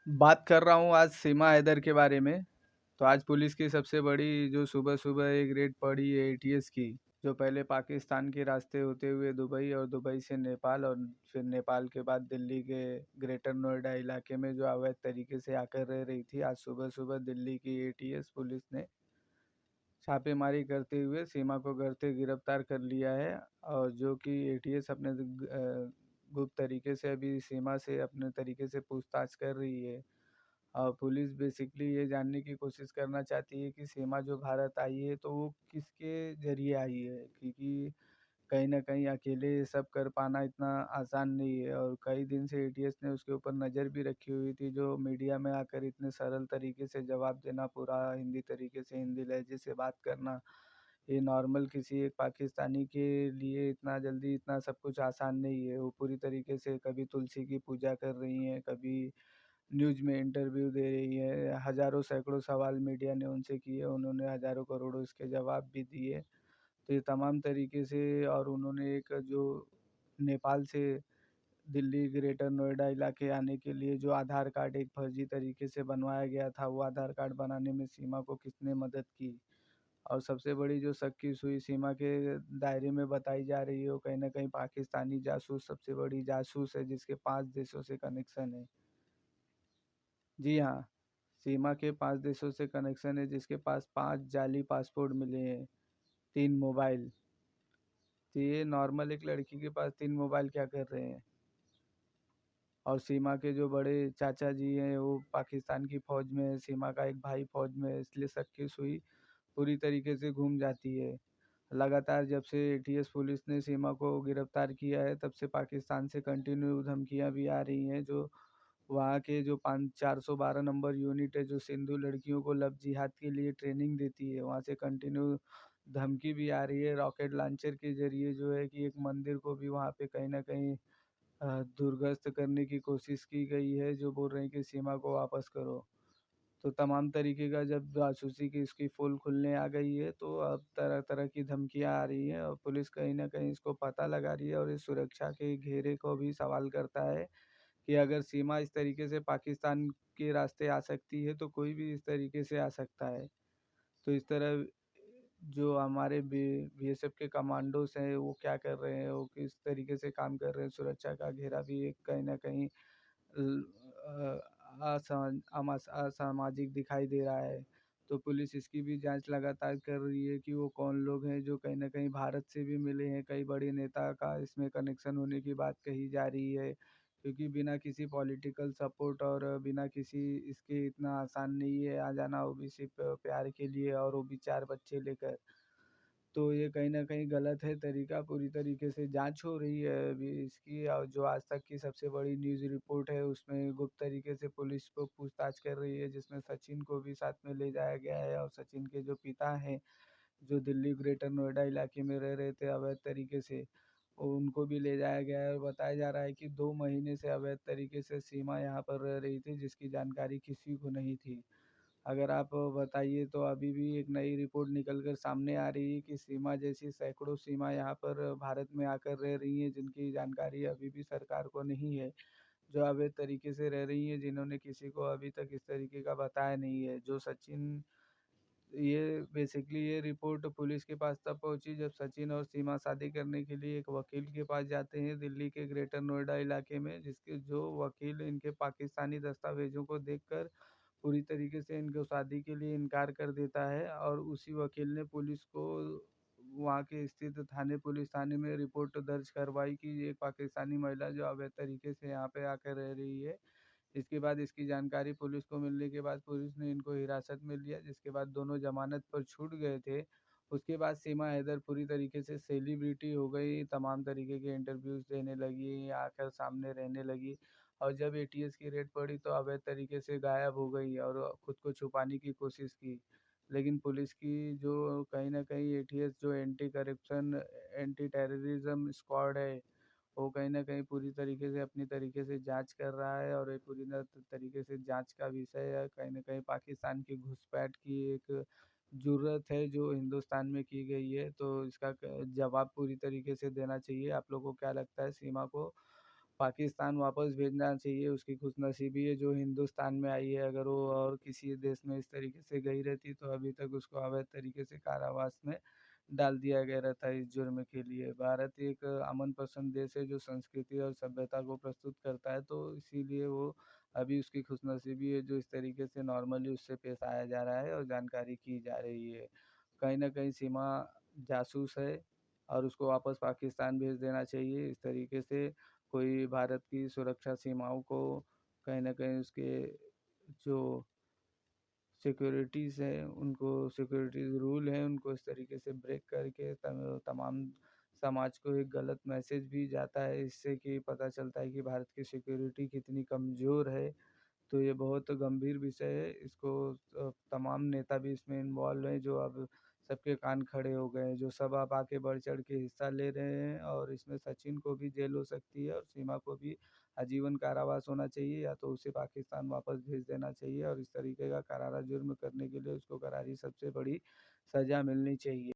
बात कर रहा हूँ आज सीमा हैदर के बारे में। तो आज पुलिस की सबसे बड़ी जो सुबह-सुबह एक रेड पड़ी है एटीएस की, जो पहले पाकिस्तान के रास्ते होते हुए दुबई और दुबई से नेपाल और फिर नेपाल के बाद दिल्ली के ग्रेटर नोएडा इलाके में जो अवैध तरीके से आकर रह रही थी। आज सुबह-सुबह दिल्ली की एटीएस पुलिस ने छापेमारी करते हुए सीमा को घर से गिरफ्तार कर लिया है और जो कि एटीएस अपने गुप्त तरीके से अभी सीमा से अपने तरीके से पूछताछ कर रही है। पुलिस बेसिकली ये जानने की कोशिश करना चाहती है कि सीमा जो भारत आई है तो वो किसके ज़रिए आई है, क्योंकि कहीं न कहीं अकेले ये सब कर पाना इतना आसान नहीं है और कई दिन से एटीएस ने उसके ऊपर नज़र भी रखी हुई थी, जो मीडिया में आकर इतने सरल तरीके से जवाब देना, पूरा हिंदी तरीके से, हिंदी लहजे से बात करना, ये नॉर्मल किसी एक पाकिस्तानी के लिए इतना जल्दी इतना सब कुछ आसान नहीं है। वो पूरी तरीके से कभी तुलसी की पूजा कर रही हैं, कभी न्यूज़ में इंटरव्यू दे रही है, हज़ारों सैकड़ों सवाल मीडिया ने उनसे किए, उन्होंने हज़ारों करोड़ों इसके जवाब भी दिए। तो ये तमाम तरीके से और उन्होंने एक जो नेपाल से दिल्ली ग्रेटर नोएडा इलाके आने के लिए जो आधार कार्ड एक फर्जी तरीके से बनवाया गया था, वो आधार कार्ड बनाने में सीमा को किसने मदद की। और सबसे बड़ी जो शक की सुई सीमा के दायरे में बताई जा रही है, वो कहीं न कहीं पाकिस्तानी जासूस सबसे बड़ी जासूस है, जिसके 5 देशों से कनेक्शन है। जी हाँ, सीमा के 5 देशों से कनेक्शन है, जिसके पास 5 जाली पासपोर्ट मिले हैं, 3 मोबाइल। तो ये नॉर्मल एक लड़की के पास 3 मोबाइल क्या कर रहे हैं? और सीमा के जो बड़े चाचा जी हैं, वो पाकिस्तान की फ़ौज में है, सीमा का एक भाई फ़ौज में है, इसलिए शक की सुई पूरी तरीके से घूम जाती है। लगातार जब से एटीएस पुलिस ने सीमा को गिरफ्तार किया है, तब से पाकिस्तान से कंटिन्यू धमकियाँ भी आ रही हैं, जो वहाँ के जो 5 412 नंबर यूनिट है, जो सिंधु लड़कियों को लव जिहाद के लिए ट्रेनिंग देती है, वहाँ से कंटिन्यू धमकी भी आ रही है। रॉकेट लॉन्चर के ज़रिए जो है कि एक मंदिर को भी वहाँ पे कहीं न कहीं दुर्गस्त करने की कोशिश की गई है, जो बोल रहे हैं कि सीमा को वापस करो। तो तमाम तरीके का जब जासूसी की इसकी पोल खुलने आ गई है, तो अब तरह-तरह की धमकियाँ आ रही हैं और पुलिस कहीं न कहीं इसको पता लगा रही है और इस सुरक्षा के घेरे को भी सवाल करता है कि अगर सीमा इस तरीके से पाकिस्तान के रास्ते आ सकती है, तो कोई भी इस तरीके से आ सकता है। तो इस तरह जो हमारे बीएसएफ के कमांडोज़ हैं, वो क्या कर रहे हैं, वो किस तरीके से काम कर रहे हैं, सुरक्षा का घेरा भी एक कहीं न कहीं ल असामाजिक दिखाई दे रहा है। तो पुलिस इसकी भी जाँच लगातार कर रही है कि वो कौन लोग हैं जो कहीं न कहीं भारत से भी मिले हैं, कई बड़े नेता का इसमें कनेक्शन होने की बात कही जा रही है। क्योंकि बिना किसी पॉलिटिकल सपोर्ट और बिना किसी इसके इतना आसान नहीं है आ जाना, वो भी सिर्फ़ प्यार के लिए और वो भी 4 बच्चे लेकर। तो ये कहीं न कहीं गलत है तरीका, पूरी तरीके से जाँच हो रही है अभी इसकी, और जो आज तक की सबसे बड़ी न्यूज़ रिपोर्ट है उसमें गुप्त तरीके से पुलिस को पूछताछ कर रही है, जिसमें सचिन को भी साथ में ले जाया गया है और सचिन के जो पिता हैं, जो दिल्ली ग्रेटर नोएडा इलाके में रह रहे थे अवैध तरीके से, उनको भी ले जाया गया है और बताया जा रहा है कि 2 महीने से अवैध तरीके से सीमा यहाँ पर रह रही थी, जिसकी जानकारी किसी को नहीं थी। अगर आप बताइए तो अभी भी एक नई रिपोर्ट निकल कर सामने आ रही है कि सीमा जैसी सैकड़ों सीमा यहाँ पर भारत में आकर रह रही हैं, जिनकी जानकारी अभी भी सरकार को नहीं है, जो अवैध तरीके से रह रही हैं, जिन्होंने किसी को अभी तक इस तरीके का बताया नहीं है। जो सचिन ये बेसिकली ये रिपोर्ट पुलिस के पास तब पहुंची जब सचिन और सीमा शादी करने के लिए एक वकील के पास जाते हैं दिल्ली के ग्रेटर नोएडा इलाके में, जिसके जो वकील इनके पाकिस्तानी दस्तावेजों को देखकर पूरी तरीके से इनको शादी के लिए इनकार कर देता है और उसी वकील ने पुलिस को वहाँ के स्थित थाने पुलिस थाने में रिपोर्ट दर्ज करवाई कि ये पाकिस्तानी महिला जो अवैध तरीके से यहाँ पे आकर रह रही है। इसके बाद इसकी जानकारी पुलिस को मिलने के बाद पुलिस ने इनको हिरासत में लिया, जिसके बाद दोनों ज़मानत पर छूट गए थे। उसके बाद सीमा हैदर पूरी तरीके से सेलिब्रिटी हो गई, तमाम तरीके के इंटरव्यूज़ देने लगी, आकर सामने रहने लगी और जब एटीएस की रेड पड़ी तो अवैध तरीके से गायब हो गई और खुद को छुपाने की कोशिश की। लेकिन पुलिस की जो कहीं न कहीं एटीएस जो एंटी करप्शन, एंटी टेररिज़्म स्क्वाड है, वो कहीं न कहीं पूरी तरीके से अपनी तरीके से जाँच कर रहा है और ये पूरी न तरीके से जाँच का विषय है। कहीं न कहीं पाकिस्तान की घुसपैठ की एक ज़रूरत है जो हिंदुस्तान में की गई है, तो इसका क जवाब पूरी तरीके से देना चाहिए। आप लोगों को क्या लगता है सीमा को पाकिस्तान वापस भेजना चाहिए। उसकी खुशनसीबी है जो हिंदुस्तान में आई है। अगर वो और किसी देश में इस तरीके से गई रहती तो अभी तक उसको अवैध तरीके से कारावास में डाल दिया गया रहता इस जुर्म के लिए। भारत एक अमन पसंद देश है जो संस्कृति और सभ्यता को प्रस्तुत करता है, तो इसीलिए वो अभी उसकी खुशनसीबी है जो इस तरीके से नॉर्मली उससे पेश आया जा रहा है और जानकारी की जा रही है। कहीं न कहीं सीमा जासूस है और उसको वापस पाकिस्तान भेज देना चाहिए। इस तरीके से कोई भारत की सुरक्षा सीमाओं को कहीं न कहीं उसके जो सिक्योरिटीज़ हैं, उनको सिक्योरिटीज़ रूल हैं, उनको इस तरीके से ब्रेक करके तमाम समाज को एक गलत मैसेज भी जाता है, इससे कि पता चलता है कि भारत की सिक्योरिटी कितनी कमज़ोर है। तो ये बहुत गंभीर विषय है। इसको तमाम नेता भी इसमें इन्वॉल्व हैं जो अब सबके कान खड़े हो गए हैं, जो सब अब आके बढ़-चढ़ के हिस्सा ले रहे हैं और इसमें सचिन को भी जेल हो सकती है और सीमा को भी आजीवन कारावास होना चाहिए या तो उसे पाकिस्तान वापस भेज देना चाहिए और इस तरीके का करारा जुर्म करने के लिए उसको करारी सबसे बड़ी सज़ा मिलनी चाहिए।